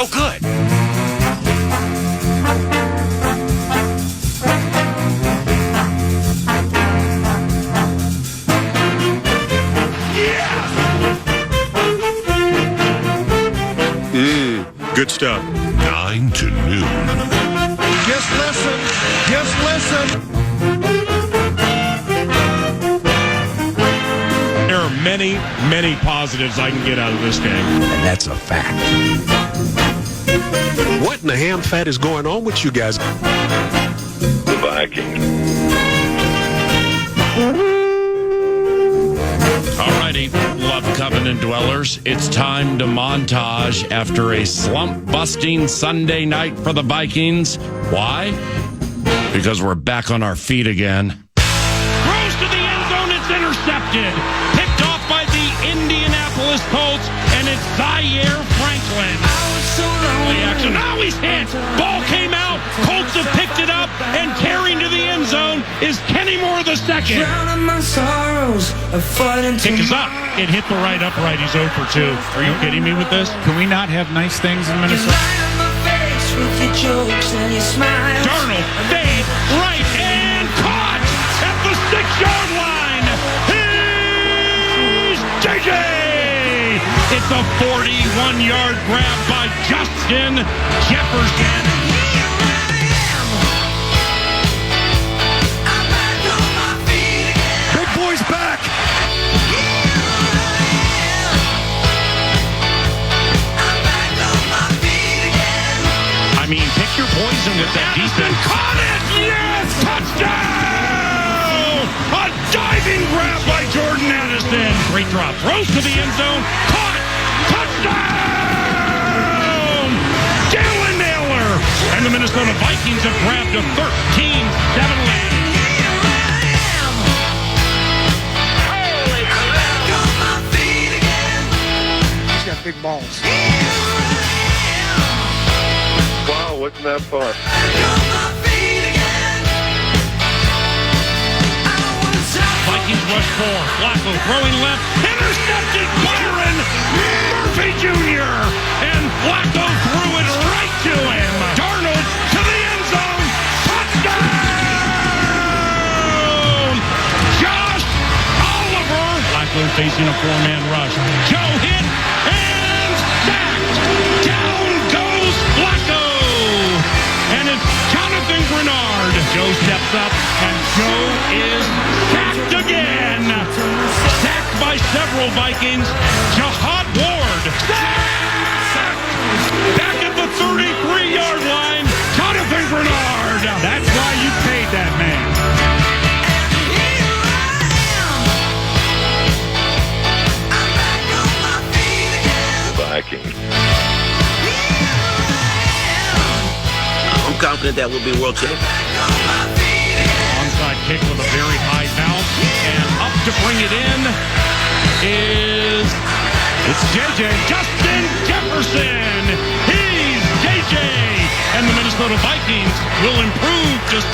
Oh, good. Good stuff. 9 to noon. Just listen. Just listen. There are many, many positives I can get out of this game. And that's a fact. What in the ham fat is going on with you guys? The Vikings. Alrighty, Love Covenant dwellers, it's time to montage after a slump-busting Sunday night for the Vikings. Why? Because we're back on our feet again. Throws to the end zone, it's intercepted. Picked off by the Indianapolis Colts, and it's Zaire Franklin. The action, now he's hit. Ball came out, Colts have picked it up, and carrying to the end zone is Kenny Moore the second. Kick is up. It hit the right upright. He's 0 for 2. Are you kidding me with this? Can we not have nice things in Minnesota? Darnold, fade, right, and caught at the 6-yard line. Here's JJ. It's a 41-yard grab by Justin Jefferson. Big boy's back. I mean, pick your poison with that defense. Caught it! Yes! Touchdown! A diving grab by Jordan Addison. Great drop. Throws to the end zone. Caught! Touchdown! Jalen Naylor! And the Minnesota Vikings have grabbed a 13-7 lead. He's got big balls. Wow, wasn't that fun? Vikings rush 4. Flacco throwing left. Intercepted Byron Murphy Jr. And Flacco threw it right to him. Darnold to the end zone. Touchdown! Josh Oliver. Flacco facing a 4-man rush. Joe hit and sacked. Down goes Flacco. And it's Jonathan Greenard. Joe steps up, and Joe is sacked again. Sacked by several Vikings. Jahad Ward. Sacked! Back at the 33-yard line. Jonathan Greenard. That's why you paid that man. The Vikings. I'm confident that we'll be world champions. Onside kick with a very high bounce, and up to bring it in is it's JJ Justin Jefferson. He's JJ, and the Minnesota Vikings will improve to 6-2.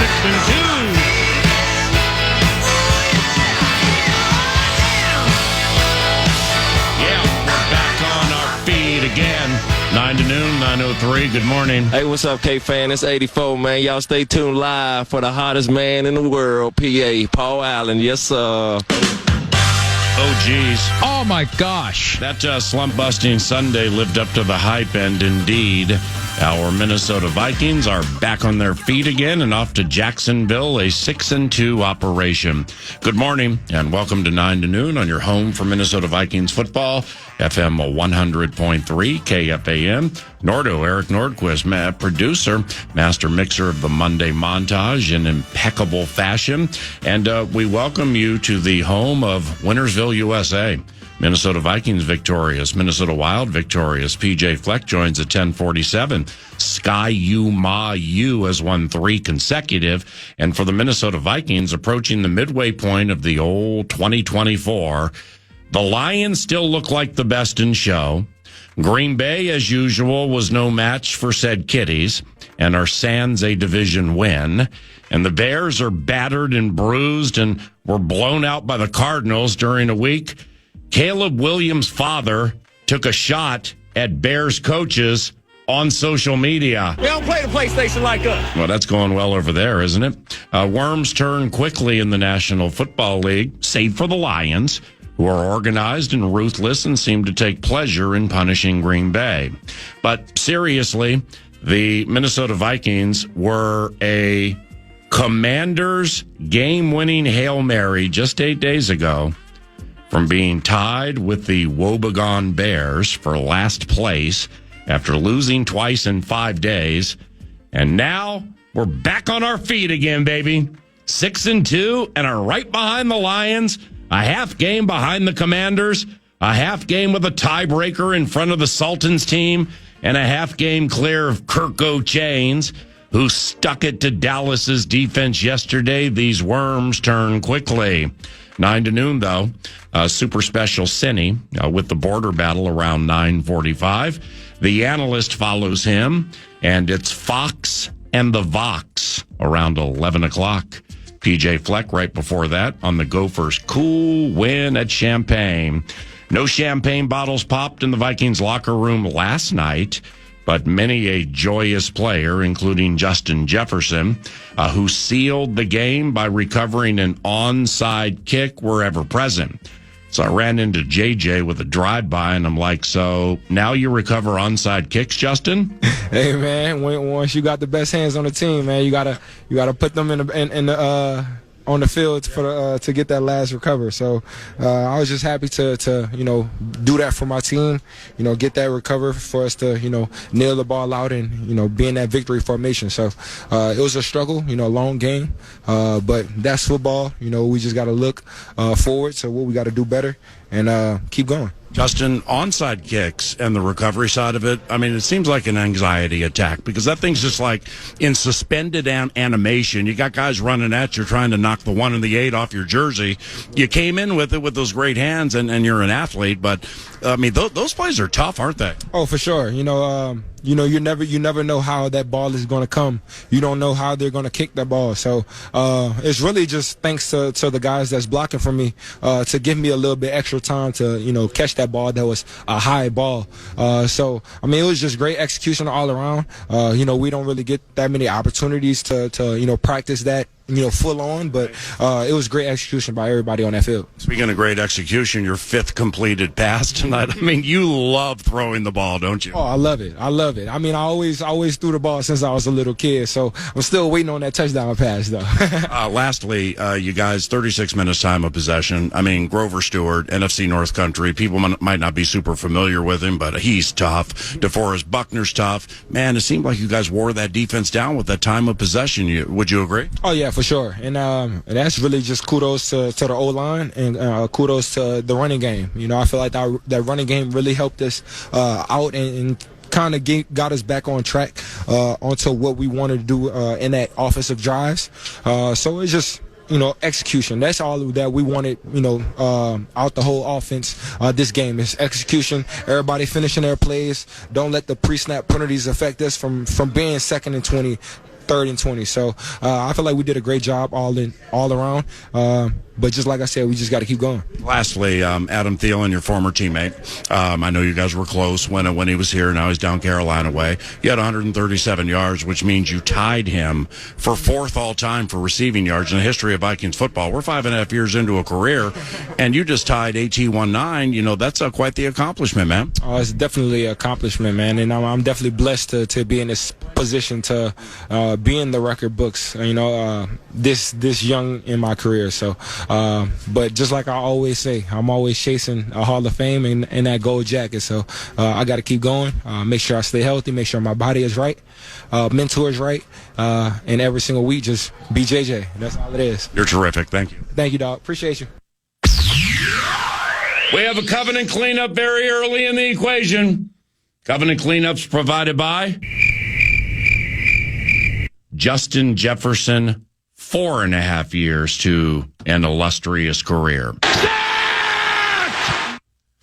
Yeah, we're back on our feet again. 9 to noon, 9:03. Good morning. Hey, what's up, KFAN? It's 84, man. Y'all stay tuned live for the hottest man in the world, PA, Paul Allen. Yes, sir. Oh, geez. Oh, my gosh. That slump-busting Sunday lived up to the hype, and indeed, our Minnesota Vikings are back on their feet again and off to Jacksonville, a 6-2 operation. Good morning, and welcome to 9 to noon on your home for Minnesota Vikings football, FM 100.3, KFAN. Nordo, Eric Nordquist, producer, master mixer of the Monday Montage in impeccable fashion. And we welcome you to the home of Wintersville, USA. Minnesota Vikings victorious, Minnesota Wild victorious. PJ Fleck joins at 10:47. Sky U Ma U has won 3 consecutive. And for the Minnesota Vikings, approaching the midway point of the old 2024, the Lions still look like the best in show. Green Bay, as usual, was no match for said Kitties and are sans a division win. And the Bears are battered and bruised and were blown out by the Cardinals during a week. Caleb Williams' father took a shot at Bears coaches on social media. They don't play the PlayStation like us. Well, that's going well over there, isn't it? Worms turn quickly in the National Football League, save for the Lions, who are organized and ruthless and seem to take pleasure in punishing Green Bay. But seriously, the Minnesota Vikings were a Commanders game-winning Hail Mary just 8 days ago from being tied with the woebegone Bears for last place after losing twice in 5 days. And now we're back on our feet again, baby. 6-2 and are right behind the Lions, a half game behind the Commanders, a half game with a tiebreaker in front of the Sultans team, and a half game clear of Kirk O'Chains, who stuck it to Dallas's defense yesterday. These worms turn quickly. 9 to noon, though. Super special Cine with the border battle around 9:45. The analyst follows him, and it's Fox and the Vox around 11 o'clock. PJ Fleck right before that on the Gophers' cool win at Champaign. No champagne bottles popped in the Vikings locker room last night, but many a joyous player, including Justin Jefferson, who sealed the game by recovering an onside kick wherever present. So I ran into JJ with a drive-by, and I'm like, so now you recover onside kicks, Justin? Hey, man, once you got the best hands on the team, man, you gotta put them on the field for to get that last recover. So I was just happy to do that for my team, get that recover for us to nail the ball out and be in that victory formation. So it was a struggle, long game, but that's football. We just got to look forward to what we got to do better and keep going. Justin, onside kicks and the recovery side of it, I mean, it seems like an anxiety attack because that thing's just like in suspended animation. You got guys running at you trying to knock the 1 and the 8 off your jersey. You came in with it with those great hands, and you're an athlete, but, I mean, those plays are tough, aren't they? Oh, for sure. You never know how that ball is going to come. You don't know how they're going to kick that ball. So it's really just thanks to the guys that's blocking for me to give me a little bit extra time to catch that ball that was a high ball. So I mean, it was just great execution all around. We don't really get that many opportunities to practice that full on, but it was great execution by everybody on that field. Speaking of great execution, your 5th completed pass tonight. I mean, you love throwing the ball, don't you? Oh, I love it. I mean, I always threw the ball since I was a little kid, so I'm still waiting on that touchdown pass, though. Lastly, you guys, 36 minutes time of possession. I mean, Grover Stewart, NFC North Country. People might not be super familiar with him, but he's tough. DeForest Buckner's tough. Man, it seemed like you guys wore that defense down with that time of possession. Would you agree? Oh, yeah, for sure. And that's really just kudos to the O-line and kudos to the running game. I feel like that running game really helped us out and kind of got us back on track onto what we wanted to do in that offensive drives. So it's just execution. That's all that we wanted, out the whole offense. This game is execution. Everybody finishing their plays. Don't let the pre-snap penalties affect us from being 2nd and 20, 3rd and 20. So I feel like we did a great job all around. But just like I said, we just got to keep going. Lastly, Adam Thielen, your former teammate. I know you guys were close when he was here. Now he's down Carolina way. You had 137 yards, which means you tied him for 4th all-time for receiving yards in the history of Vikings football. We're 5.5 years into a career, and you just tied AT19. That's quite the accomplishment, man. Oh, it's definitely an accomplishment, man. And I'm definitely blessed to be in this position to be in the record books, this young in my career. So, but just like I always say, I'm always chasing a Hall of Fame and that gold jacket. So I got to keep going, make sure I stay healthy, make sure my body is right, mentor is right, and every single week just be JJ. That's all it is. You're terrific. Thank you. Thank you, dog. Appreciate you. We have a covenant cleanup very early in the equation. Covenant cleanups provided by Justin Jefferson, 4.5 years to an illustrious career.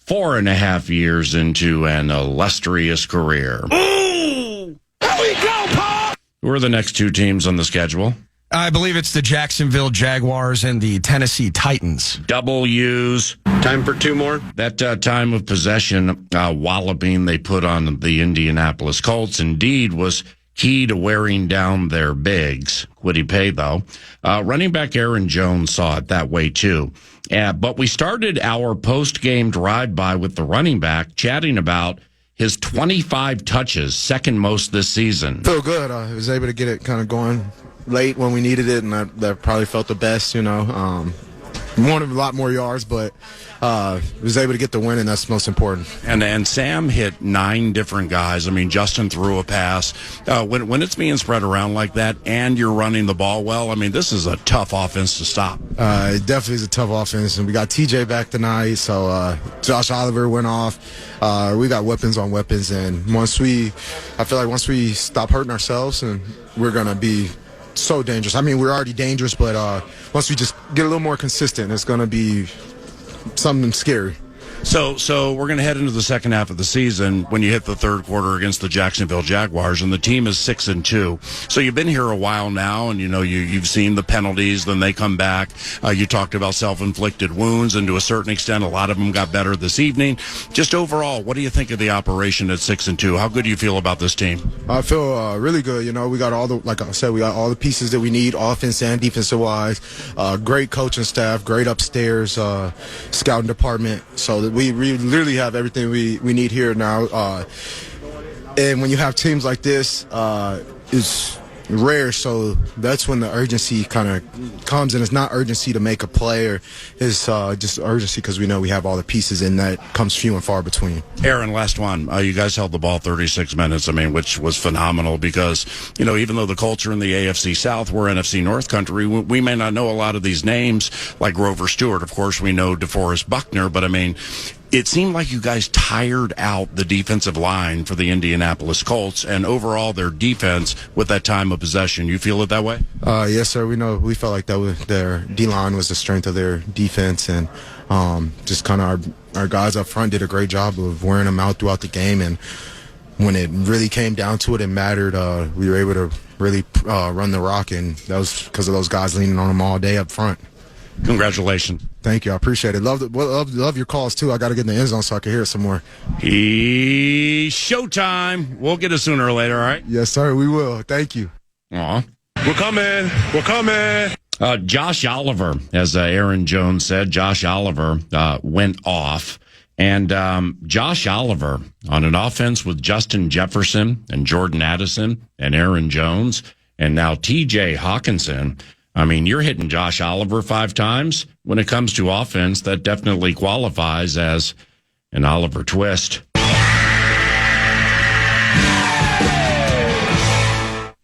4.5 years into an illustrious career. Ooh! There we go, Paul! Who are the next 2 teams on the schedule? I believe it's the Jacksonville Jaguars and the Tennessee Titans. W's. Time for 2 more. That time of possession walloping they put on the Indianapolis Colts indeed was key to wearing down their bigs. Quiddy Pay, though. Running back Aaron Jones saw it that way, too. But we started our post-game drive-by with the running back chatting about his 25 touches, second most this season. Feel good. I was able to get it kind of going late when we needed it, and that probably felt the best, wanted a lot more yards, but was able to get the win, and that's most important. And Sam hit 9 different guys. I mean, Justin threw a pass. When it's being spread around like that and you're running the ball well, I mean, this is a tough offense to stop. It definitely is a tough offense, and we got TJ back tonight, so Josh Oliver went off. We got weapons on weapons, and I feel like once we stop hurting ourselves, and we're going to be so dangerous. I mean, we're already dangerous, but once we just get a little more consistent, it's going to be something scary. So we're going to head into the second half of the season when you hit the third quarter against the Jacksonville Jaguars, and the team is 6-2. So you've been here a while now, and you've seen the penalties. Then they come back. You talked about self-inflicted wounds, and to a certain extent, a lot of them got better this evening. Just overall, what do you think of the operation at 6-2? How good do you feel about this team? I feel really good. We got like I said, we got all the pieces that we need, offense and defensive wise. Great coaching staff, great upstairs scouting department. So that we literally have everything we need here now. And when you have teams like this, it's rare, so that's when the urgency kind of comes, and it's not urgency to make a play, or it's just urgency because we know we have all the pieces, and that comes few and far between. Aaron, last one. You guys held the ball 36 minutes, which was phenomenal because, even though the culture in the AFC South, we're NFC North country, we may not know a lot of these names, like Grover Stewart. Of course, we know DeForest Buckner, but it seemed like you guys tired out the defensive line for the Indianapolis Colts, and overall their defense with that time of possession. You feel it that way? Yes, sir. We felt like their D-line was the strength of their defense, and just kind of our guys up front did a great job of wearing them out throughout the game. And when it really came down to it and mattered, we were able to really run the rock, and that was because of those guys leaning on them all day up front. Congratulations. Thank you. I appreciate it. Love your calls, too. I got to get in the end zone so I can hear it some more. Showtime. We'll get it sooner or later, all right? Yes, sir. We will. Thank you. Aw. We're coming. We're coming. Josh Oliver, as Aaron Jones said, Josh Oliver went off. And Josh Oliver on an offense with Justin Jefferson and Jordan Addison and Aaron Jones and now T.J. Hawkinson. You're hitting Josh Oliver 5 times. When it comes to offense, that definitely qualifies as an Oliver twist.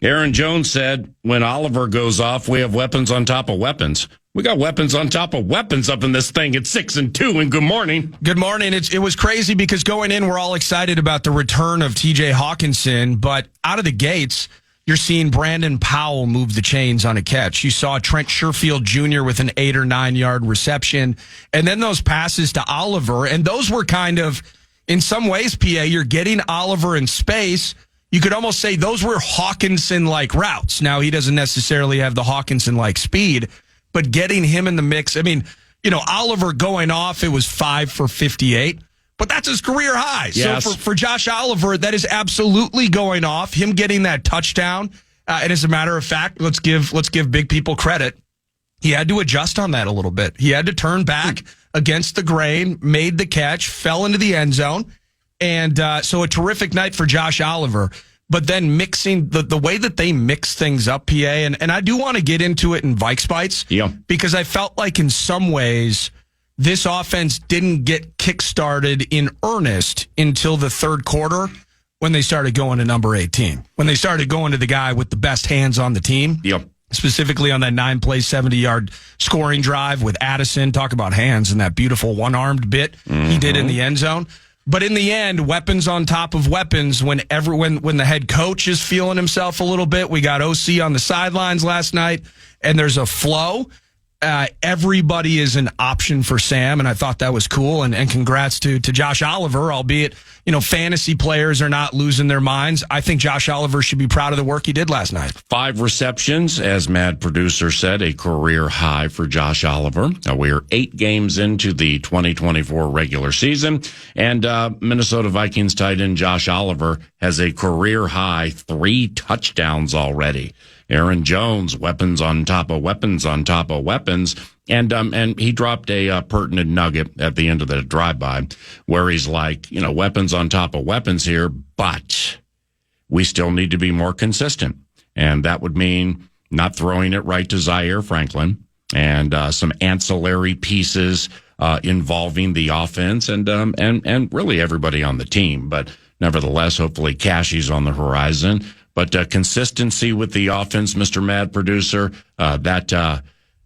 Aaron Jones said, when Oliver goes off, we have weapons on top of weapons. We got weapons on top of weapons up in this thing at 6-2, and good morning. Good morning. It was crazy because going in, we're all excited about the return of T.J. Hawkinson, but out of the gates, you're seeing Brandon Powell move the chains on a catch. You saw Trent Sherfield Jr. with an 8 or 9 yard reception. And then those passes to Oliver. And those were kind of, in some ways, PA, you're getting Oliver in space. You could almost say those were Hawkinson-like routes. Now, he doesn't necessarily have the Hawkinson-like speed, but getting him in the mix. Oliver going off, it was 5 for 58. But that's his career high. Yes. So for Josh Oliver, that is absolutely going off. Him getting that touchdown. And as a matter of fact, let's give big people credit. He had to adjust on that a little bit. He had to turn back against the grain, made the catch, fell into the end zone. And so a terrific night for Josh Oliver. But then mixing the way that they mix things up, PA, and I do want to get into it in Vikes Bites. Yeah. Because I felt like in some ways this offense didn't get kick-started in earnest until the third quarter when they started going to number 18. When they started going to the guy with the best hands on the team. Yep. Specifically on that 9-play, 70-yard scoring drive with Addison. Talk about hands and that beautiful one-armed bit he did in the end zone. But in the end, weapons on top of weapons when the head coach is feeling himself a little bit. We got OC on the sidelines last night, and there's a flow. everybody is an option for Sam, and I thought that was cool. And congrats to Josh Oliver, albeit, fantasy players are not losing their minds. I think Josh Oliver should be proud of the work he did last night. 5 receptions, as Mad Producer said, a career high for Josh Oliver. Now, we're 8 games into the 2024 regular season, and Minnesota Vikings tight end Josh Oliver has a career high 3 touchdowns already. Aaron Jones, weapons on top of weapons on top of weapons. And he dropped a pertinent nugget at the end of the drive-by where he's like, weapons on top of weapons here, but we still need to be more consistent. And that would mean not throwing it right to Zaire Franklin and some ancillary pieces involving the offense and really everybody on the team. But nevertheless, hopefully Cashie's on the horizon. But consistency with the offense, Mr. Mad Producer,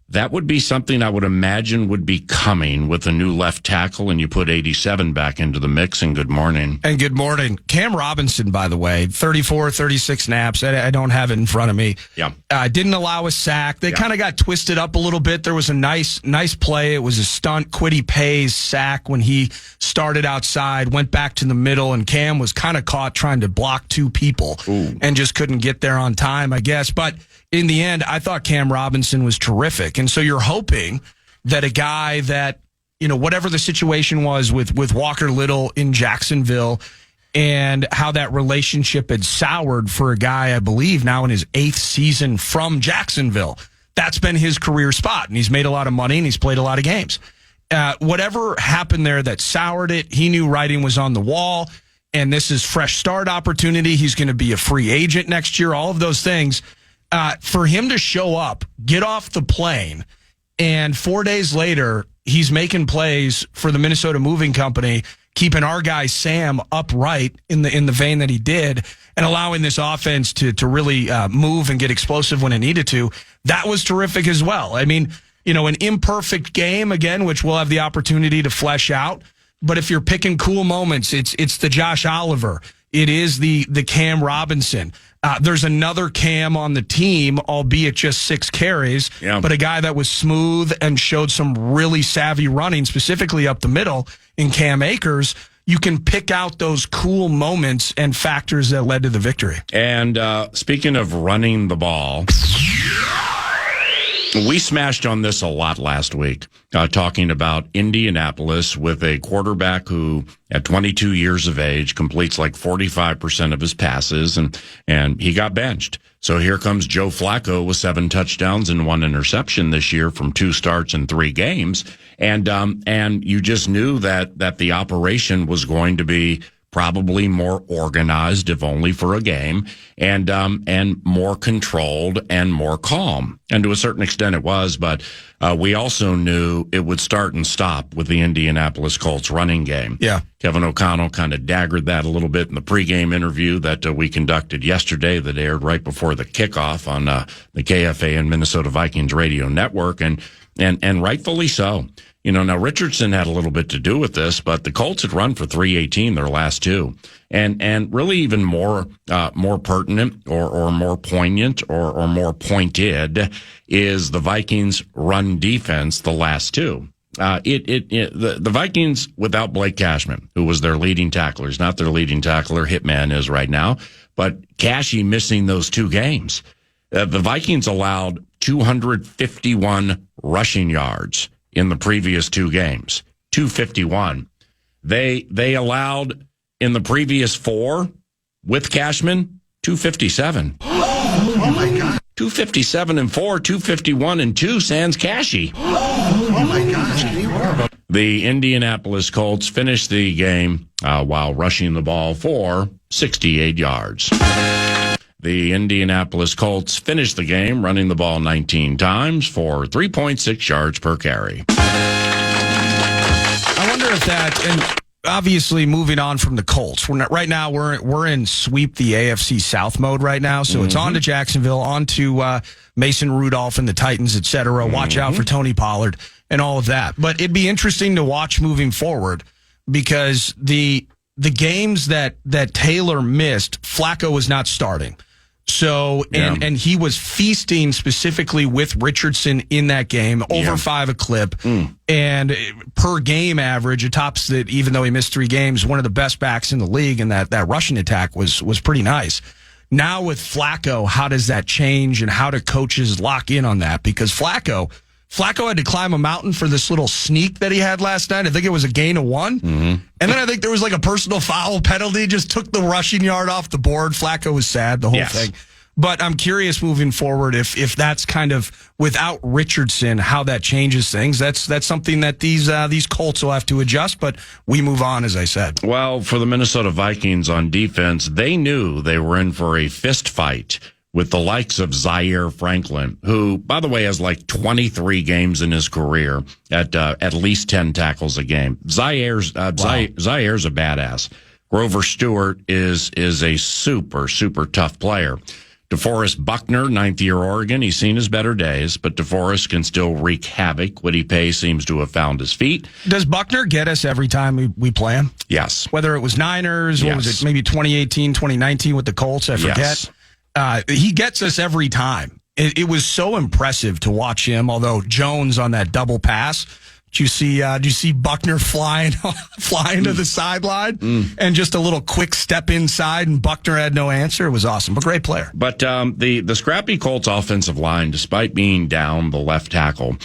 that would be something I would imagine would be coming with a new left tackle, and you put 87 back into the mix, and good morning. And good morning. Cam Robinson, by the way, 34, 36 snaps. I don't have it in front of me. Yeah. Didn't allow a sack. They kind of got twisted up a little bit. There was a nice play. It was a stunt. Kwity Paye's sack when he started outside, went back to the middle, and Cam was kind of caught trying to block 2 people and just couldn't get there on time, I guess. But in the end, I thought Cam Robinson was terrific. And so you're hoping that a guy that, whatever the situation was with Walker Little in Jacksonville and how that relationship had soured for a guy, I believe, now in his 8th season from Jacksonville. That's been his career spot. And he's made a lot of money and he's played a lot of games. Whatever happened there that soured it, he knew writing was on the wall. And this is fresh start opportunity. He's going to be a free agent next year, all of those things. For him to show up, get off the plane, and 4 days later, he's making plays for the Minnesota Moving Company, keeping our guy Sam upright in the vein that he did, and allowing this offense to really move and get explosive when it needed to. That was terrific as well. I mean, an imperfect game, again, which we'll have the opportunity to flesh out. But if you're picking cool moments, it's the Josh Oliver. It is the Cam Robinson. There's another Cam on the team, albeit just 6 carries, but a guy that was smooth and showed some really savvy running, specifically up the middle in Cam Akers. You can pick out those cool moments and factors that led to the victory. And speaking of running the ball, we smashed on this a lot last week, talking about Indianapolis with a quarterback who, at 22 years of age, completes like 45% of his passes, and he got benched. So here comes Joe Flacco with 7 touchdowns and 1 interception this year from 2 starts and 3 games. And you just knew that the operation was going to be probably more organized, if only for a game, and more controlled and more calm. And to a certain extent it was, but we also knew it would start and stop with the Indianapolis Colts running game. Yeah. Kevin O'Connell kind of daggered that a little bit in the pregame interview that we conducted yesterday that aired right before the kickoff on the KFAN Minnesota Vikings radio network, and rightfully so. Now Richardson had a little bit to do with this, but the Colts had run for 318 their last 2. And really even more pertinent or more poignant or more pointed is the Vikings run defense the last 2. The Vikings without Blake Cashman, who was their leading tackler, is not their leading tackler, Hitman is right now, but Cashy missing those 2 games. The Vikings allowed 251 rushing yards in the previous 2 games. 251. They allowed in the previous 4 with Cashman 257. Oh my God. 257 and 4, 251 and 2 sans Cashy. Oh my gosh. The Indianapolis Colts finished the game while rushing the ball for 68 yards. The Indianapolis Colts finished the game running the ball 19 times for 3.6 yards per carry. I wonder if that, and obviously moving on from the Colts, right now we're in sweep the AFC South mode right now, so it's on to Jacksonville, on to Mason Rudolph and the Titans, et cetera. Watch out for Tony Pollard and all of that. But it'd be interesting to watch moving forward because the games that Taylor missed, Flacco was not starting. So, and he was feasting specifically with Richardson in that game, over 5 a clip. And per game average, it tops that, even though he missed 3 games, one of the best backs in the league, and that rushing attack was pretty nice. Now with Flacco, how does that change, and how do coaches lock in on that? Because Flacco had to climb a mountain for this little sneak that he had last night. I think it was a gain of 1. And then I think there was like a personal foul penalty, just took the rushing yard off the board. Flacco was sad, the whole thing. But I'm curious moving forward if that's kind of, without Richardson, how that changes things. That's something that these Colts will have to adjust, but we move on, as I said. Well, for the Minnesota Vikings on defense, they knew they were in for a fist fight with the likes of Zaire Franklin, who, by the way, has like 23 games in his career at least 10 tackles a game. Zaire's a badass. Grover Stewart is a super, super tough player. DeForest Buckner, 9th-year Oregon, he's seen his better days, but DeForest can still wreak havoc. Woody Pay seems to have found his feet. Does Buckner get us every time we play him? Yes. Whether it was Niners, what was it, maybe 2018, 2019 with the Colts, I forget. Yes. He gets us every time. It was so impressive to watch him, although Jones on that double pass. Did you see Buckner flying to the sideline and just a little quick step inside, and Buckner had no answer? It was awesome, but great player. But the scrappy Colts offensive line, despite being down the left tackle,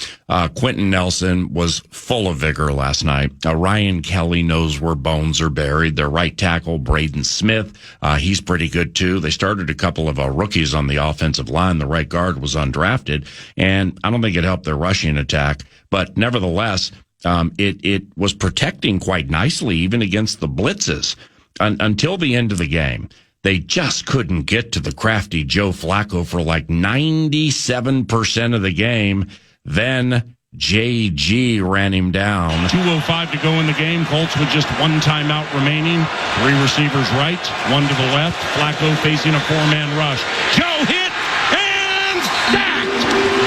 Quentin Nelson was full of vigor last night. Ryan Kelly knows where bones are buried. Their right tackle, Braden Smith, he's pretty good too. They started a couple of rookies on the offensive line. The right guard was undrafted, and I don't think it helped their rushing attack. But nevertheless, it was protecting quite nicely, even against the blitzes, until the end of the game. They just couldn't get to the crafty Joe Flacco for like 97% of the game. Then JG ran him down. 2:05 to go in the game. Colts with just 1 timeout remaining. 3 receivers right, 1 to the left. Flacco facing a 4-man rush. Joe hit and sacked.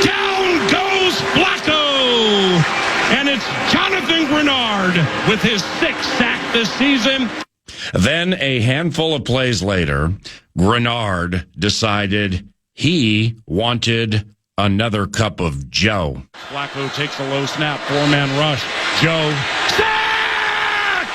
Down goes Flacco. And it's Jonathan Greenard with his 6th sack this season. Then a handful of plays later, Greenard decided he wanted another cup of Joe. Flacco takes a low snap, 4-man rush. Joe sacked!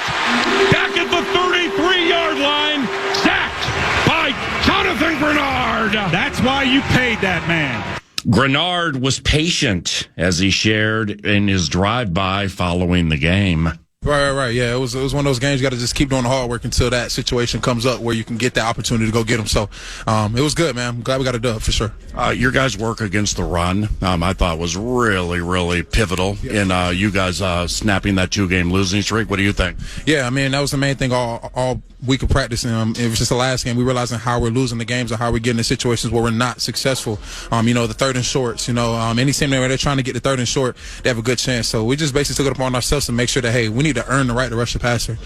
Back at the 33-yard line, sacked by Jonathan Greenard. That's why you paid that man. Greenard was patient as he shared in his drive-by following the game. Right. Yeah, it was one of those games you got to just keep doing the hard work until that situation comes up where you can get the opportunity to go get them. So it was good, man. I'm glad we got a dub for sure. Your guys' work against the run, I thought was really, really pivotal in you guys snapping that 2-game losing streak. What do you think? Yeah, I mean, that was the main thing all week of practice. It was just the last game. We realizing how we're losing the games and how we're getting in situations where we're not successful. The 3rd and shorts, any team where they're trying to get the 3rd and short, they have a good chance. So we just basically took it upon ourselves to make sure that, hey, we need to earn the right to rush the passer.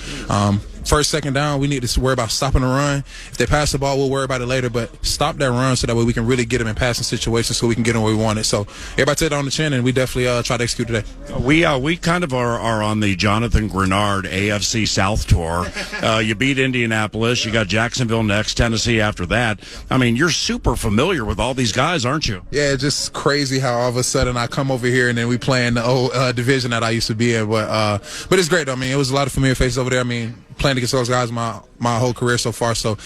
1st, 2nd down, we need to worry about stopping the run. If they pass the ball, we'll worry about it later, but stop that run so that way we can really get them in passing situations so we can get them where we want it. So everybody took it on the chin, and we definitely try to execute today. We kind of are on the Jonathan Greenard AFC South tour. You beat Indianapolis. You got Jacksonville next, Tennessee after that. I mean, you're super familiar with all these guys, aren't you? Yeah, it's just crazy how all of a sudden I come over here and then we play in the old division that I used to be in. But it's great, though. I mean, it was a lot of familiar faces over there. I mean, playing against those guys my whole career so far. So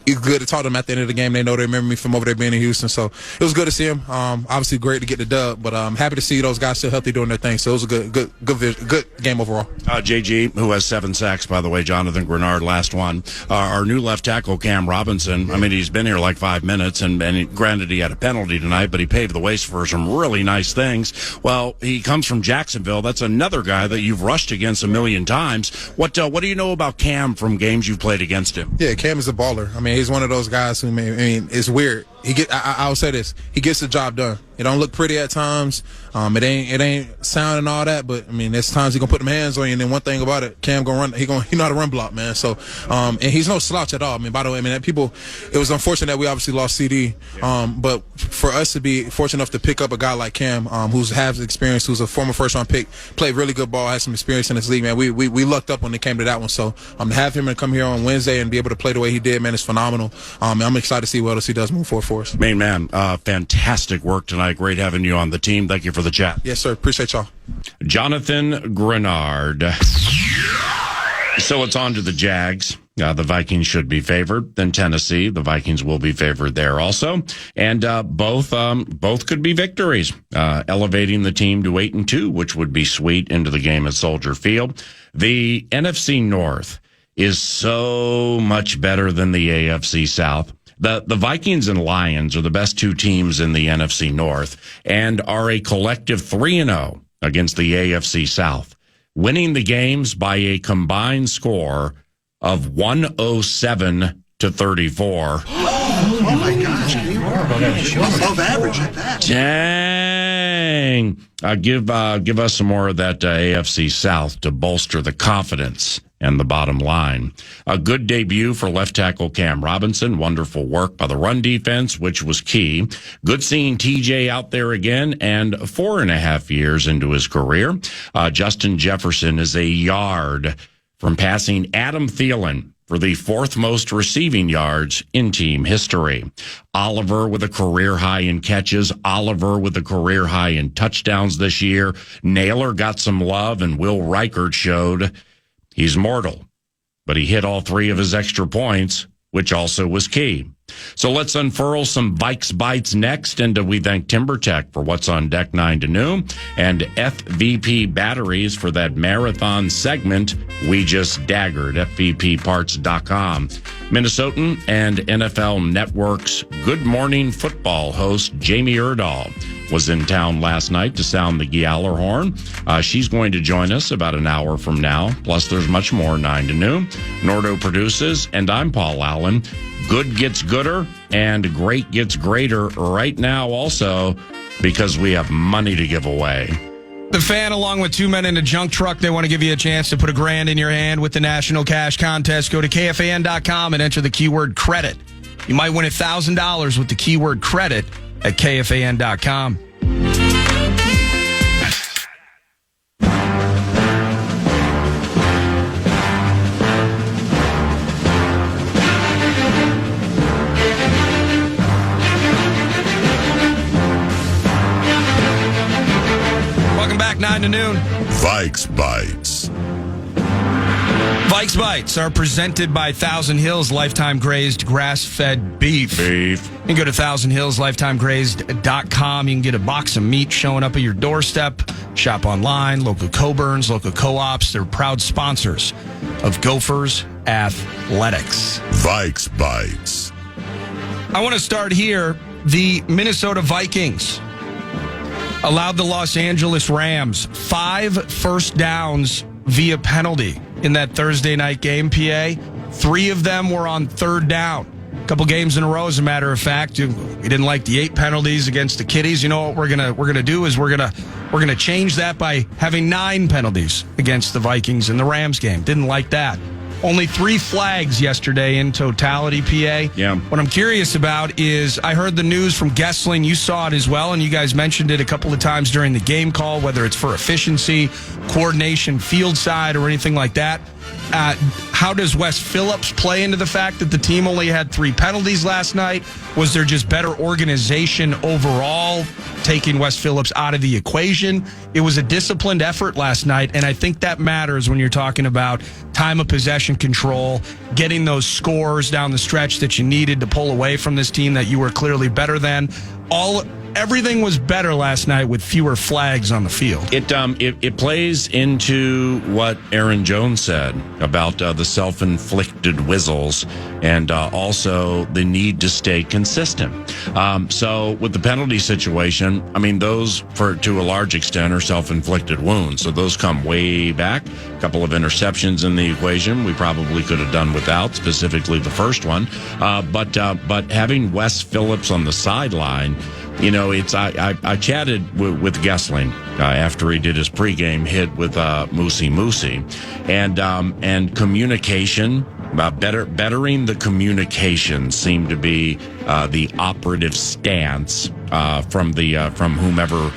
it's good to talk to them at the end of the game. They know they remember me from over there being in Houston. So it was good to see them. Obviously great to get the dub, but I'm happy to see those guys still healthy doing their thing. So it was a good game overall. JG, who has 7 sacks, by the way, Jonathan Greenard, last one. Our new left tackle, Cam Robinson, I mean, he's been here like 5 minutes, and granted he had a penalty tonight, but he paved the way for some really nice things. Well, he comes from Jacksonville. That's another guy that you've rushed against a million times. What do you know about Cam from games you've played against him? Yeah, Cam is a baller. I mean, he's one of those guys who, it's weird. I'll say this: he gets the job done. It don't look pretty at times. It ain't sound and all that, but I mean, there's times he gonna put them hands on you. And then one thing about it, Cam gonna run. He know how to run block, man. So, and he's no slouch at all. I mean, by the way, I mean, it was unfortunate that we obviously lost CD. But for us to be fortunate enough to pick up a guy like Cam, who's has experience, who's a former first-round pick, played really good ball, has some experience in this league, man. We lucked up when it came to that one. So, to have him and come here on Wednesday and be able to play the way he did, man, is phenomenal. I'm excited to see what else he does move forward for us. Main man, fantastic work tonight. Great having you on the team. Thank you for the chat. Yes, sir. Appreciate y'all. Jonathan Greenard. So it's on to the Jags. The Vikings should be favored. Then Tennessee, the Vikings will be favored there also. And both could be victories, elevating the team to 8-2, which would be sweet into the game at Soldier Field. The NFC North is so much better than the AFC South. The Vikings and Lions are the best two teams in the NFC North and are a collective 3-0 against the AFC South, winning the games by a combined score of 107-34. Oh my gosh, you are above average at that. Dang. Give us some more of that AFC South to bolster the confidence and the bottom line. A good debut for left tackle Cam Robinson. Wonderful work by the run defense, which was key. Good seeing TJ out there again, and 4.5 years into his career. Justin Jefferson is a yard from passing Adam Thielen for the 4th most receiving yards in team history. Oliver with a career high in catches. Oliver with a career high in touchdowns this year. Naylor got some love, and Will Reichert showed he's mortal, but he hit all 3 of his extra points, which also was key. So let's unfurl some Vikes Bites next, and we thank TimberTech for what's on deck 9 to noon, and FVP Batteries for that marathon segment we just daggered, FVPparts.com. Minnesotan and NFL Network's Good Morning Football host Jamie Erdahl was in town last night to sound the Gialler horn. She's going to join us about an hour from now. Plus, there's much more 9 to noon. Nordo produces, and I'm Paul Allen. Good gets gooder, and great gets greater right now also, because we have money to give away. The Fan, along with 2 men in a junk truck, they want to give you a chance to put $1,000 in your hand with the National Cash Contest. Go to KFAN.com and enter the keyword credit. You might win $1,000 with the keyword credit at KFAN.com. Welcome back, 9 to noon. Vikes Bites. Vikes Bites are presented by Thousand Hills Lifetime Grazed Grass-Fed Beef. You can go to thousandhillslifetimegrazed.com. You can get a box of meat showing up at your doorstep. Shop online, local Coburns, local co-ops. They're proud sponsors of Gophers Athletics. Vikes Bites. I want to start here. The Minnesota Vikings allowed the Los Angeles Rams 5 first downs via penalty in that Thursday night game, PA. 3 of them were on 3rd down. A couple games in a row, as a matter of fact. We didn't like the 8 penalties against the Kitties. You know what we're gonna do is we're gonna change that by having 9 penalties against the Vikings in the Rams game. Didn't like that. Only 3 flags yesterday in totality, PA. Yeah. What I'm curious about is I heard the news from Gessling. You saw it as well, and you guys mentioned it a couple of times during the game call, whether it's for efficiency, coordination, field side, or anything like that. How does Wes Phillips play into the fact that the team only had 3 penalties last night? Was there just better organization overall, taking Wes Phillips out of the equation? It was a disciplined effort last night, and I think that matters when you're talking about time of possession control, getting those scores down the stretch that you needed to pull away from this team that you were clearly better than. All everything was better last night with fewer flags on the field. It plays into what Aaron Jones said about the self-inflicted whistles and also the need to stay consistent. So with the penalty situation, I mean, those to a large extent are self-inflicted wounds. So those come way back. A couple of interceptions in the equation we probably could have done without, specifically the first one. But having Wes Phillips on the sideline, you know, I chatted with Gessling after he did his pregame hit with Moosey, and communication, bettering the communication seemed to be the operative stance from whomever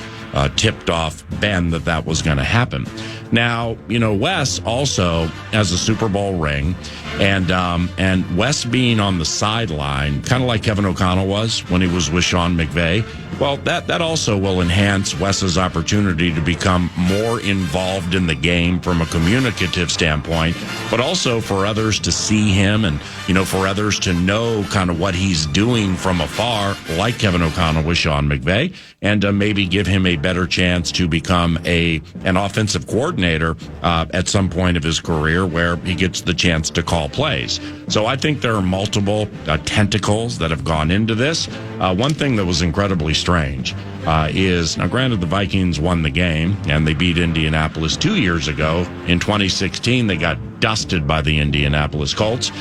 tipped off Ben that was going to happen. Now, you know, Wes also has a Super Bowl ring, and Wes being on the sideline, kind of like Kevin O'Connell was when he was with Sean McVay. Well, that also will enhance Wes's opportunity to become more involved in the game from a communicative standpoint, but also for others to see him and, you know, for others to know kind of what he's doing from afar, like Kevin O'Connell with Sean McVay, and maybe give him a better chance to become an offensive coordinator at some point of his career where he gets the chance to call plays. So I think there are multiple tentacles that have gone into this. One thing that was incredibly strange is, now granted the Vikings won the game and they beat Indianapolis 2 years ago. In 2016, they got dusted by the Indianapolis Colts.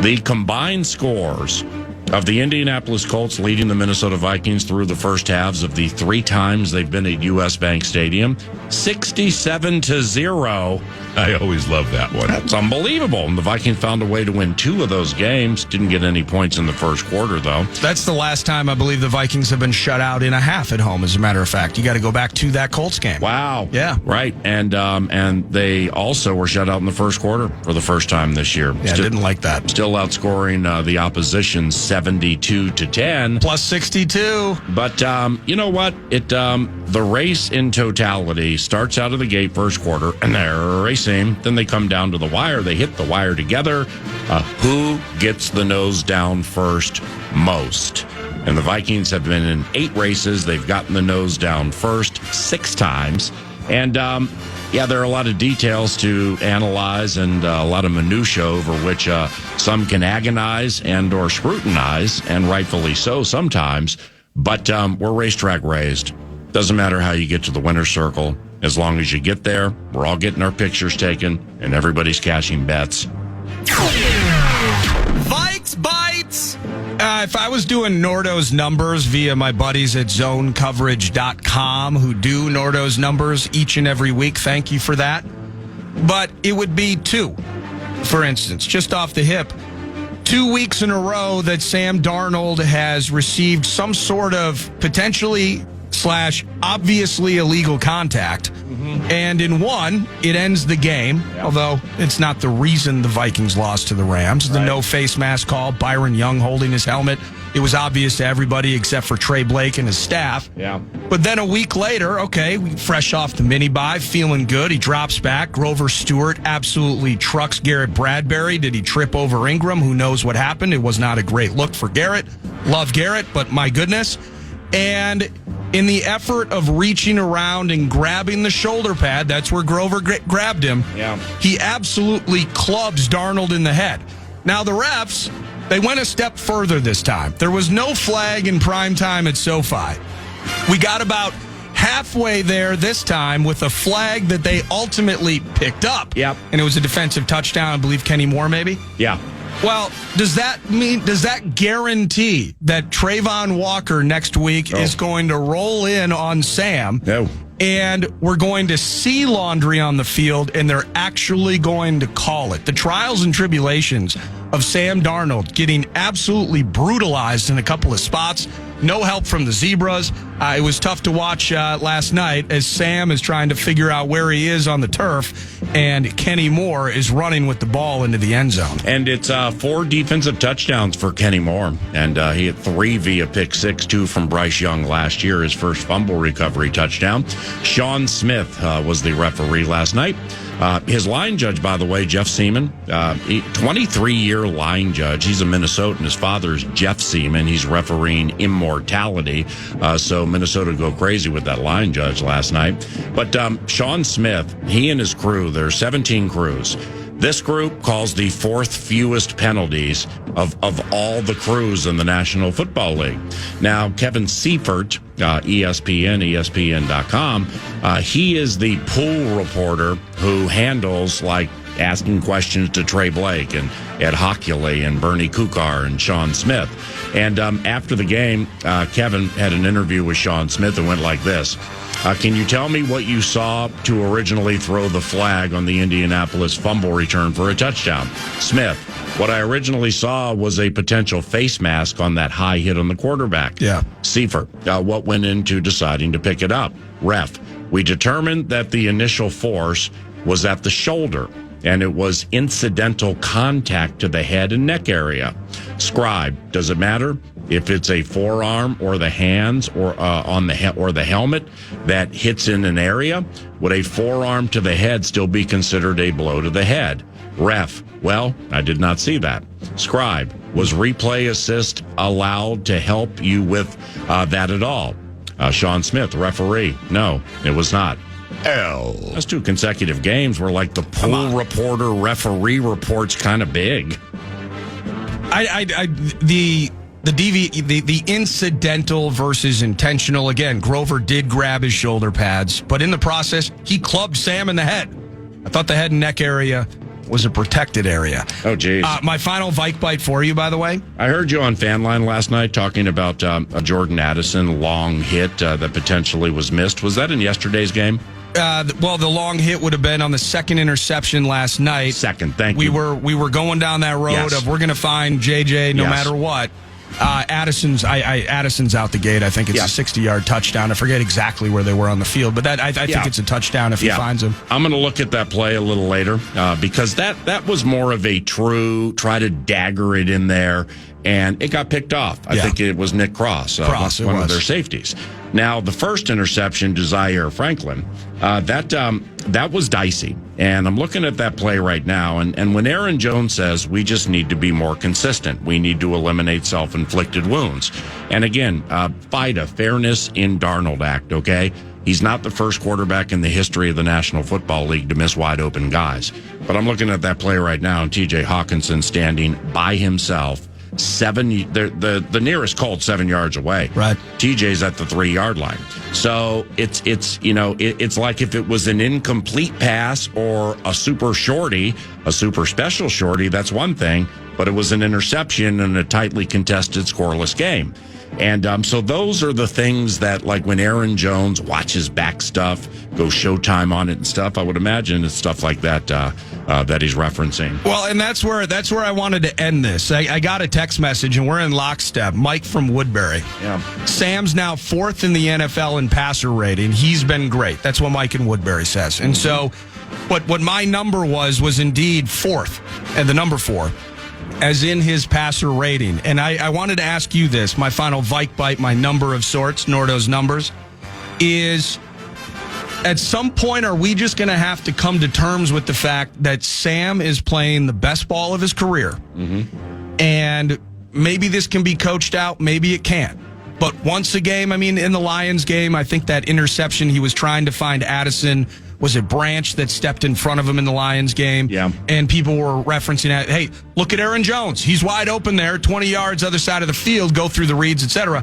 The combined scores of the Indianapolis Colts leading the Minnesota Vikings through the first halves of the 3 times they've been at U.S. Bank Stadium, 67-0. I always love that one. That's unbelievable. And the Vikings found a way to win 2 of those games. Didn't get any points in the first quarter, though. That's the last time I believe the Vikings have been shut out in a half at home, as a matter of fact. You got to go back to that Colts game. Wow. Yeah. Right. And they also were shut out in the first quarter for the first time this year. Yeah, I didn't like that. Still outscoring the opposition 72-10. Plus 62. But you know what? The race in totality starts out of the gate first quarter, and they're racing. Then they come down to the wire. They hit the wire together. Who gets the nose down first most? And the Vikings have been in 8 races. They've gotten the nose down first 6 times. And, there are a lot of details to analyze and a lot of minutia over which some can agonize and or scrutinize, and rightfully so sometimes. But we're racetrack raised. Doesn't matter how you get to the winner's circle. As long as you get there, we're all getting our pictures taken, and everybody's cashing bets. Vikes Bites! If I was doing Nordo's numbers via my buddies at zonecoverage.com who do Nordo's numbers each and every week, thank you for that. But it would be 2, for instance, just off the hip. 2 weeks in a row that Sam Darnold has received some sort of potentially / obviously illegal contact. And in one, it ends the game, although it's not the reason the Vikings lost to the Rams. The no face mask call, Byron Young holding his helmet. It was obvious to everybody except for Trey Blake and his staff. Yeah. But then a week later, fresh off the mini-bye, feeling good. He drops back. Grover Stewart absolutely trucks Garrett Bradbury. Did he trip over Ingram? Who knows what happened? It was not a great look for Garrett. Love Garrett, but my goodness. And in the effort of reaching around and grabbing the shoulder pad, that's where Grover grabbed him, he absolutely clubs Darnold in the head. Now, the refs, they went a step further this time. There was no flag in prime time at SoFi. We got about halfway there this time with a flag that they ultimately picked up. Yep. And it was a defensive touchdown, I believe Kenny Moore maybe? Yeah. Well, does that guarantee that Trayvon Walker next week is going to roll in on Sam? No. And we're going to see laundry on the field, and they're actually going to call it. The trials and tribulations of Sam Darnold getting absolutely brutalized in a couple of spots. No help from the Zebras. It was tough to watch last night as Sam is trying to figure out where he is on the turf, and Kenny Moore is running with the ball into the end zone. And it's 4 defensive touchdowns for Kenny Moore, and he had 3 via pick 6, 2 from Bryce Young last year, his first fumble recovery touchdown. Sean Smith was the referee last night. His line judge, by the way, Jeff Seaman, 23-year line judge. He's a Minnesotan. His father's Jeff Seaman. He's refereeing immortality. So Minnesota go crazy with that line judge last night. But Sean Smith, he and his crew, there are 17 crews. This group calls the fourth fewest penalties of all the crews in the National Football League. Now, Kevin Seifert, ESPN.com, he is the pool reporter who handles, like, asking questions to Trey Blake and Ed Hockley and Bernie Kukar and Sean Smith. And after the game, Kevin had an interview with Sean Smith and went like this. Can you tell me what you saw to originally throw the flag on the Indianapolis fumble return for a touchdown? Smith, what I originally saw was a potential face mask on that high hit on the quarterback. Yeah. Seifert, what went into deciding to pick it up? Ref, we determined that the initial force was at the shoulder, and it was incidental contact to the head and neck area. Scribe, does it matter if it's a forearm or the hands or on the or the helmet that hits in an area? Would a forearm to the head still be considered a blow to the head? Ref, well, I did not see that. Scribe, was replay assist allowed to help you with that at all? Sean Smith, referee, no, it was not. That's 2 consecutive games where, like, the pool reporter referee report's kind of big. The incidental versus intentional. Again, Grover did grab his shoulder pads, but in the process, he clubbed Sam in the head. I thought the head and neck area was a protected area. Oh, geez. My final Vike Bite for you, by the way. I heard you on Fan Line last night talking about a Jordan Addison long hit that potentially was missed. Was that in yesterday's game? Well, the long hit would have been on the second interception last night. Second, thank you. We were going down that road of we're going to find JJ no matter what. Addison's out the gate. I think it's a 60-yard touchdown. I forget exactly where they were on the field, but I think it's a touchdown if he finds him. I'm going to look at that play a little later because that was more of a true try to dagger it in there, and it got picked off. I think it was Nick Cross, one of their safeties. Now, the first interception to Zaire Franklin, that was dicey. And I'm looking at that play right now, and when Aaron Jones says we just need to be more consistent, we need to eliminate self-inflicted wounds. And again, fight a fairness in Darnold act, okay? He's not the first quarterback in the history of the National Football League to miss wide-open guys. But I'm looking at that play right now, and T.J. Hawkinson standing by himself, the nearest called 7 yards away. Right. TJ's at the 3-yard line. So it's like if it was an incomplete pass or a super special shorty, that's one thing, but it was an interception in a tightly contested scoreless game. And so those are the things that, like, when Aaron Jones watches back stuff, go Showtime on it and stuff, I would imagine it's stuff like that that he's referencing. Well, and that's where I wanted to end this. I got a text message, and we're in lockstep. Mike from Woodbury. Yeah. Sam's now 4th in the NFL in passer rating. He's been great. That's what Mike in Woodbury says. And so what my number was indeed 4th, and the number 4. As in his passer rating. And I wanted to ask you this, my final Vike Bite, my number of sorts, Nordo's numbers, is at some point are we just going to have to come to terms with the fact that Sam is playing the best ball of his career? Mm-hmm. And maybe this can be coached out, maybe it can't. But once a game, I mean, in the Lions game, I think that interception he was trying to find Addison was a Branch that stepped in front of him in the Lions game. Yeah. And people were referencing that, hey, look at Aaron Jones. He's wide open there, 20 yards other side of the field, go through the reads, etc.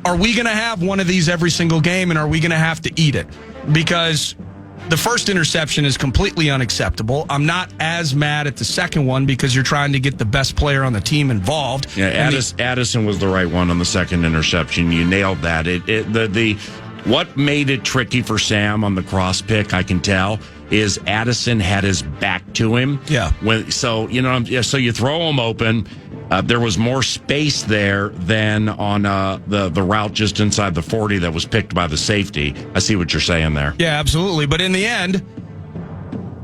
Are we going to have one of these every single game, and are we going to have to eat it? Because the first interception is completely unacceptable. I'm not as mad at the second one because you're trying to get the best player on the team involved. Yeah, Addison was the right one on the second interception. You nailed that. What made it tricky for Sam on the cross pick, I can tell, is Addison had his back to him. Yeah. So you throw him open. There was more space there than on the route just inside the 40 that was picked by the safety. I see what you're saying there. Yeah, absolutely. But in the end,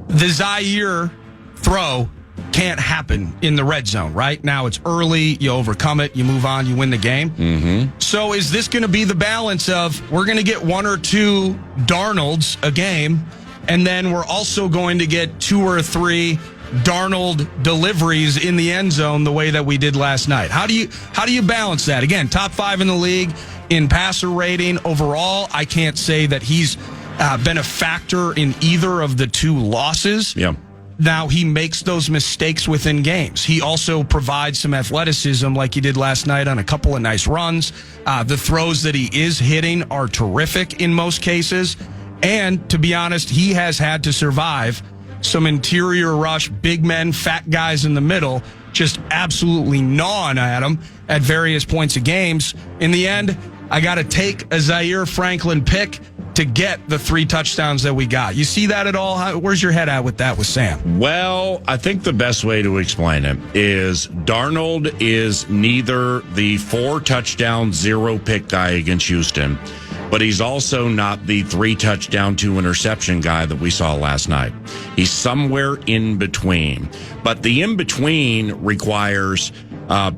the Zaire throw can't happen in the red zone, right? Now it's early, you overcome it, you move on, you win the game. Mm-hmm. So is this going to be the balance of we're going to get 1 or 2 Darnolds a game, and then we're also going to get 2 or 3 Darnold deliveries in the end zone the way that we did last night? How do you balance that? Again, top 5 in the league in passer rating overall. I can't say that he's been a factor in either of the 2 losses. Yeah. Now, he makes those mistakes within games. He also provides some athleticism like he did last night on a couple of nice runs. The throws that he is hitting are terrific in most cases. And to be honest, he has had to survive some interior rush, big men, fat guys in the middle, just absolutely gnawing at him at various points of games. In the end, I got to take a Zaire Franklin pick to get the 3 touchdowns that we got. You see that at all? Where's your head at with that with Sam? Well, I think the best way to explain it is Darnold is neither the 4 touchdown, 0 pick guy against Houston, but he's also not the 3 touchdown, 2 interception guy that we saw last night. He's somewhere in between. But the in between requires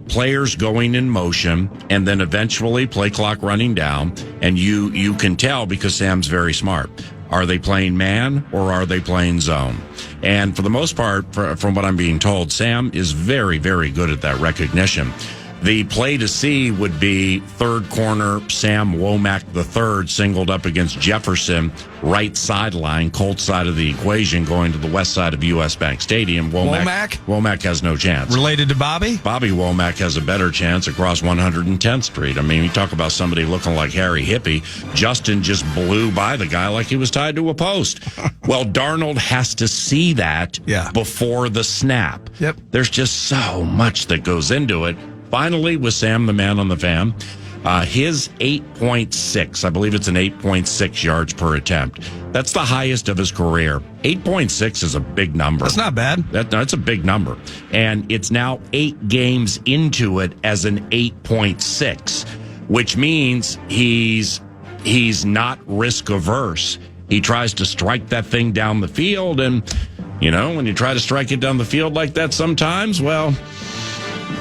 players going in motion and then eventually play clock running down. And you can tell because Sam's very smart. Are they playing man or are they playing zone? And for the most part, from what I'm being told, Sam is very, very good at that recognition. The play to see would be third corner, Sam Womack III singled up against Jefferson, right sideline, Colts side of the equation, going to the west side of U.S. Bank Stadium. Womack has no chance. Related to Bobby? Bobby Womack has a better chance across 110th Street. I mean, you talk about somebody looking like Harry Hippie. Justin just blew by the guy like he was tied to a post. Well, Darnold has to see that before the snap. Yep. There's just so much that goes into it. Finally, with Sam, the man on the fan, his 8.6, I believe it's an 8.6 yards per attempt. That's the highest of his career. 8.6 is a big number. That's not bad. That's a big number. And it's now 8 games into it as an 8.6, which means he's not risk averse. He tries to strike that thing down the field. And, you know, when you try to strike it down the field like that sometimes, well...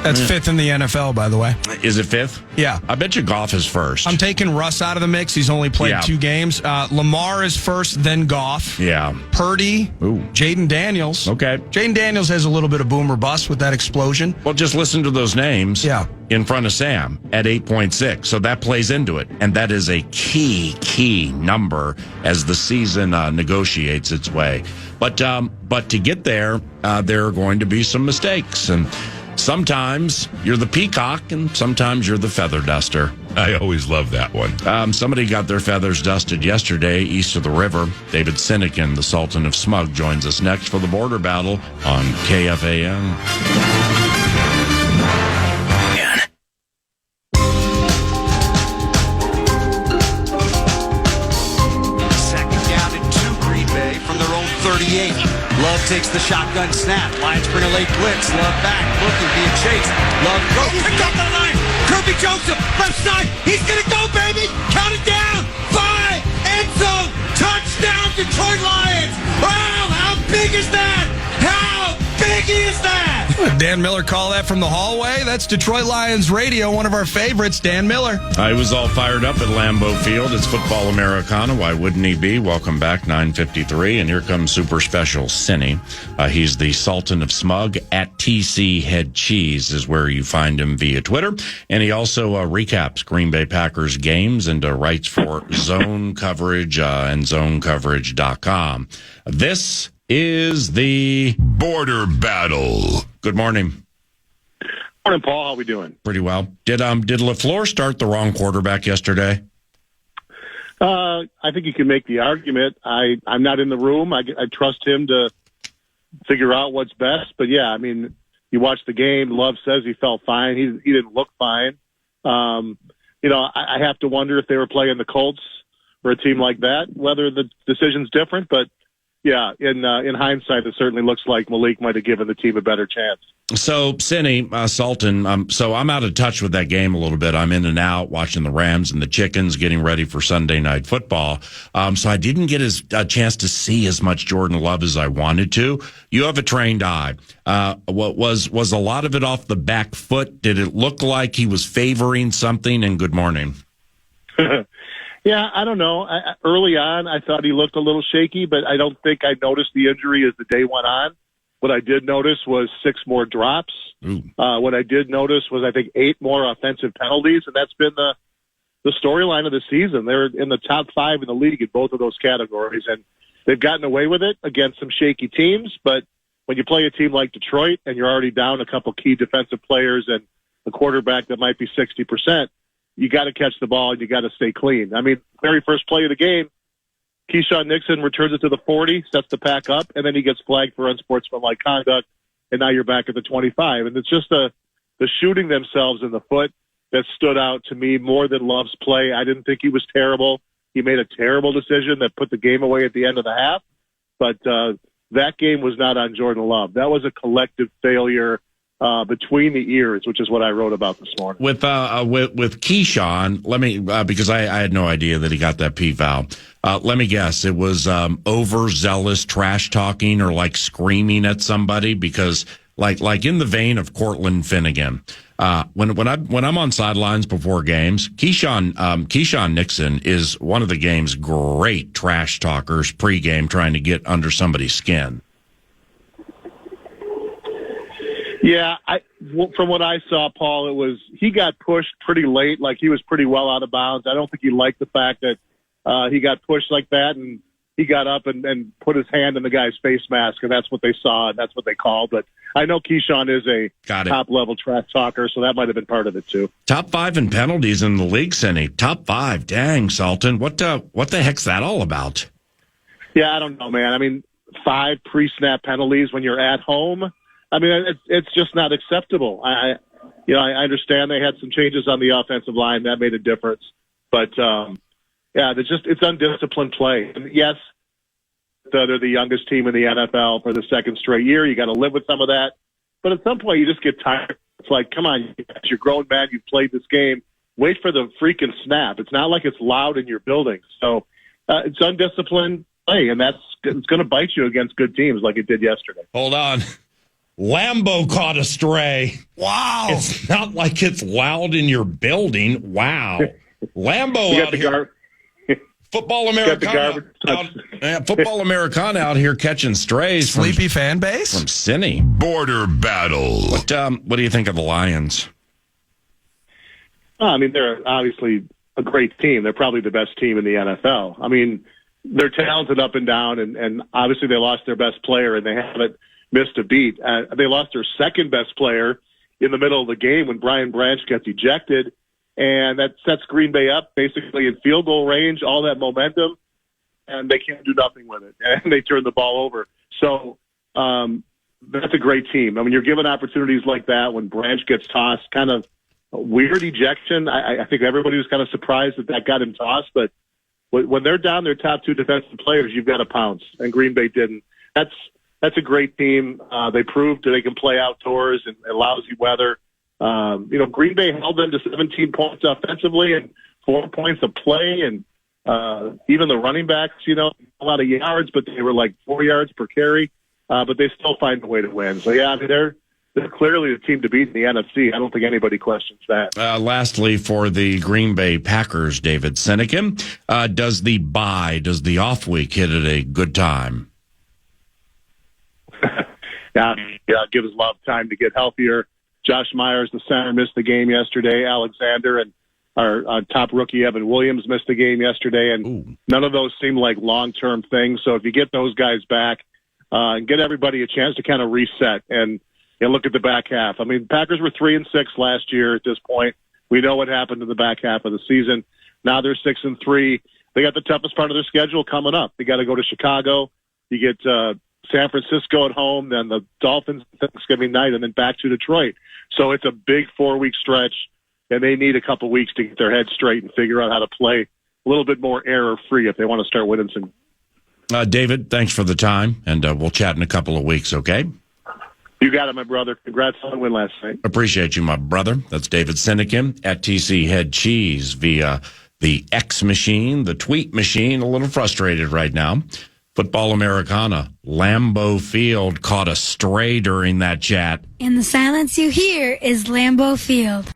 That's 5th in the NFL, by the way. Is it 5th? Yeah. I bet you Goff is first. I'm taking Russ out of the mix. He's only played 2 games. Lamar is first, then Goff. Yeah. Purdy. Ooh. Jaden Daniels. Okay. Jaden Daniels has a little bit of boom or bust with that explosion. Well, just listen to those names in front of Sam at 8.6. So that plays into it. And that is a key number as the season negotiates its way. But to get there, there are going to be some mistakes. And sometimes you're the peacock and sometimes you're the feather duster. I always love that one. Somebody got their feathers dusted yesterday east of the river. David Sinykin, the Sultan of Smug, joins us next for the border battle on KFAN. Second down and 2, Green Bay from their own 38. Love takes the shotgun snap. Lions bring a late blitz. Love back, looking, being chased. Love goes, picked up the line. Kirby Joseph, left side. He's gonna go, baby. Count it down. 5, end zone, touchdown, Detroit Lions. Wow, how big is that? How big is that? Dan Miller call that from the hallway. That's Detroit Lions radio, one of our favorites, Dan Miller. I was all fired up at Lambeau Field. It's football Americana. Why wouldn't he be? Welcome back, 9:53. And here comes super special Cinny. He's the Sultan of Smug. At TC Head Cheese is where you find him via Twitter. And he also recaps Green Bay Packers games and writes for Zone Coverage and zonecoverage.com. This is the Border Battle. Good morning. Morning, Paul. How we doing? Pretty well. Did LaFleur start the wrong quarterback yesterday? I think you can make the argument. I'm not in the room. I trust him to figure out what's best. But, yeah, I mean, you watch the game. Love says he felt fine. He didn't look fine. You know, I have to wonder if they were playing the Colts or a team like that, whether the decision's different. But yeah, in hindsight, it certainly looks like Malik might have given the team a better chance. So, Cinny, Sultan, so I'm out of touch with that game a little bit. I'm in and out watching the Rams and the Chickens getting ready for Sunday Night Football. So I didn't get a chance to see as much Jordan Love as I wanted to. You have a trained eye. What was a lot of it off the back foot? Did it look like he was favoring something? And good morning. Yeah, I don't know. Early on, I thought he looked a little shaky, but I don't think I noticed the injury as the day went on. What I did notice was 6 more drops. What I did notice was, I think, 8 more offensive penalties, and that's been the storyline of the season. They're in the top 5 in the league in both of those categories, and they've gotten away with it against some shaky teams. But when you play a team like Detroit and you're already down a couple key defensive players and a quarterback that might be 60%, you got to catch the ball and you got to stay clean. I mean, very first play of the game, Keyshawn Nixon returns it to the 40, sets the pack up, and then he gets flagged for unsportsmanlike conduct, and now you're back at the 25. And it's just the shooting themselves in the foot that stood out to me more than Love's play. I didn't think he was terrible. He made a terrible decision that put the game away at the end of the half, but that game was not on Jordan Love. That was a collective failure between the ears, which is what I wrote about this morning. With Keyshawn, let me because I had no idea that he got that P foul. Let me guess, it was overzealous trash talking or like screaming at somebody, because like in the vein of Cortland Finnegan. When I'm on sidelines before games, Keyshawn Nixon is one of the game's great trash talkers pregame, trying to get under somebody's skin. Yeah, from what I saw, Paul, he got pushed pretty late, like he was pretty well out of bounds. I don't think he liked the fact that he got pushed like that, and he got up and put his hand in the guy's face mask, and that's what they saw, and that's what they called. But I know Keyshawn is a top-level trash talker, so that might have been part of it, too. Top 5 in penalties in the league, Cindy. Top 5. Dang, Sultan. What the heck's that all about? Yeah, I don't know, man. I mean, 5 pre-snap penalties when you're at home. I mean, it's just not acceptable. I understand they had some changes on the offensive line that made a difference, but it's undisciplined play. And yes, they're the youngest team in the NFL for the second straight year. You got to live with some of that, but at some point you just get tired. It's like, come on, you're grown man. You've played this game. Wait for the freaking snap. It's not like it's loud in your building. So it's undisciplined play, and it's going to bite you against good teams like it did yesterday. Hold on. Lambo caught a stray. Wow. It's not like it's loud in your building. Wow. Lambo out here. Football Americana. Football Americana out here catching strays. Sleepy fan base? From Cinny. Border battle. What do you think of the Lions? I mean, they're obviously a great team. They're probably the best team in the NFL. I mean, they're talented up and down, and obviously they lost their best player, and they haven't missed a beat. They lost their second best player in the middle of the game when Brian Branch gets ejected, and that sets Green Bay up basically in field goal range, all that momentum, and they can't do nothing with it, and they turn the ball over. So that's a great team. I mean, you're given opportunities like that when Branch gets tossed, kind of a weird ejection. I think everybody was kind of surprised that got him tossed, but when they're down their top 2 defensive players, you've got to pounce, and Green Bay didn't. That's a great team. They proved that they can play outdoors in lousy weather. Green Bay held them to 17 points offensively and 4 points of play, and even the running backs, a lot of yards, but they were like 4 yards per carry. But they still find a way to win. So yeah, I mean, they're clearly the team to beat in the NFC. I don't think anybody questions that. Lastly, for the Green Bay Packers, David Sinykin, does the off week hit at a good time? Gives Love time to get healthier. Josh Myers, the center, missed the game yesterday. Alexander and our top rookie Evan Williams missed the game yesterday, and none of those seem like long-term things. So if you get those guys back and get everybody a chance to kind of reset and look at the back half. I mean, Packers were 3-6 last year at this point. We know what happened in the back half of the season. Now they're 6-3. They got the toughest part of their schedule coming up. They got to go to Chicago. You get San Francisco at home, then the Dolphins Thanksgiving night, and then back to Detroit. So it's a big 4-week stretch, and they need a couple weeks to get their heads straight and figure out how to play a little bit more error-free if they want to start winning some. David, thanks for the time, and we'll chat in a couple of weeks, okay? You got it, my brother. Congrats on the win last night. Appreciate you, my brother. That's David Sinykin at TC Head Cheese via the X machine, the tweet machine. A little frustrated right now. Football Americana, Lambeau Field caught a stray during that chat. And the silence you hear is Lambeau Field.